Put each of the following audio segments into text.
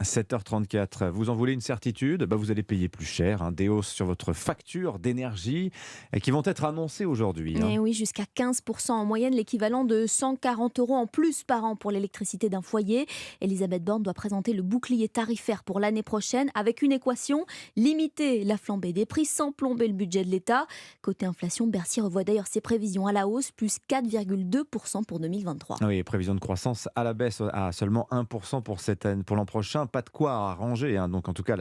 7h34, vous en voulez une certitude? Vous allez payer plus cher, des hausses sur votre facture d'énergie qui vont être annoncées aujourd'hui. Et oui, jusqu'à 15% en moyenne, l'équivalent de 140 euros en plus par an pour l'électricité d'un foyer. Elisabeth Borne doit présenter le bouclier tarifaire pour l'année prochaine avec une équation: limiter la flambée des prix sans plomber le budget de l'État. Côté inflation, Bercy revoit d'ailleurs ses prévisions à la hausse, plus 4,2% pour 2023. Oui, prévision de croissance à la baisse à seulement 1% pour cette année, pour l'an prochain. Pas de quoi arranger, donc en tout cas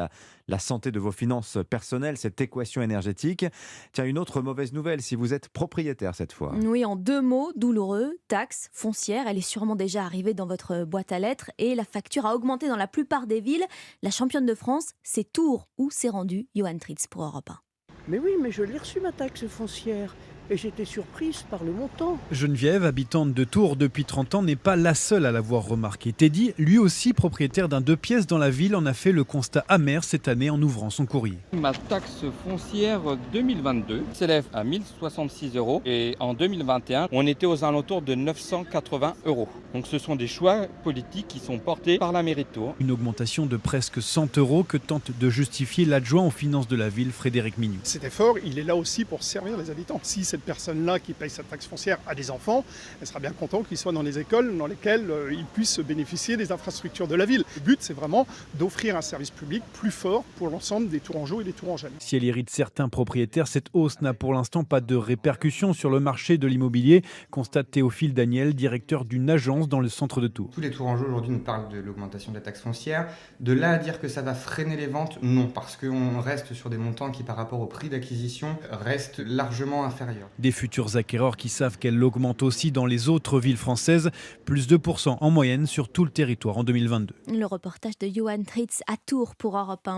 la santé de vos finances personnelles, cette équation énergétique. Tiens, une autre mauvaise nouvelle si vous êtes propriétaire cette fois. Oui, en 2 mots, douloureux: taxe foncière. Elle est sûrement déjà arrivée dans votre boîte à lettres et la facture a augmenté dans la plupart des villes. La championne de France, c'est Tours où s'est rendu Johan Tritz pour Europe 1. Mais oui, mais je l'ai reçu ma taxe foncière et j'étais surprise par le montant. Geneviève, habitante de Tours depuis 30 ans, n'est pas la seule à l'avoir remarqué. Teddy, lui aussi propriétaire d'un 2 pièces dans la ville, en a fait le constat amer cette année en ouvrant son courrier. Ma taxe foncière 2022 s'élève à 1066 euros et en 2021, on était aux alentours de 980 euros. Donc ce sont des choix politiques qui sont portés par la mairie de Tours. Une augmentation de presque 100 euros que tente de justifier l'adjoint aux finances de la ville, Frédéric Minu. Cet effort, il est là aussi pour servir les habitants. Si cette personne-là qui paye sa taxe foncière a des enfants, elle sera bien contente qu'ils soient dans les écoles dans lesquelles ils puissent bénéficier des infrastructures de la ville. Le but, c'est vraiment d'offrir un service public plus fort pour l'ensemble des Tourangeaux et des Tourangeannes. Si elle irrite certains propriétaires, cette hausse n'a pour l'instant pas de répercussions sur le marché de l'immobilier, constate Théophile Daniel, directeur d'une agence dans le centre de Tours. Tous les Tourangeaux aujourd'hui nous parlent de l'augmentation de la taxe foncière. De là à dire que ça va freiner les ventes, non, parce qu'on reste sur des montants qui par rapport au prix d'acquisition restent largement inférieurs. Des futurs acquéreurs qui savent qu'elle augmente aussi dans les autres villes françaises, plus 2% en moyenne sur tout le territoire en 2022. Le reportage de Johan Tritz à Tours pour Europe 1.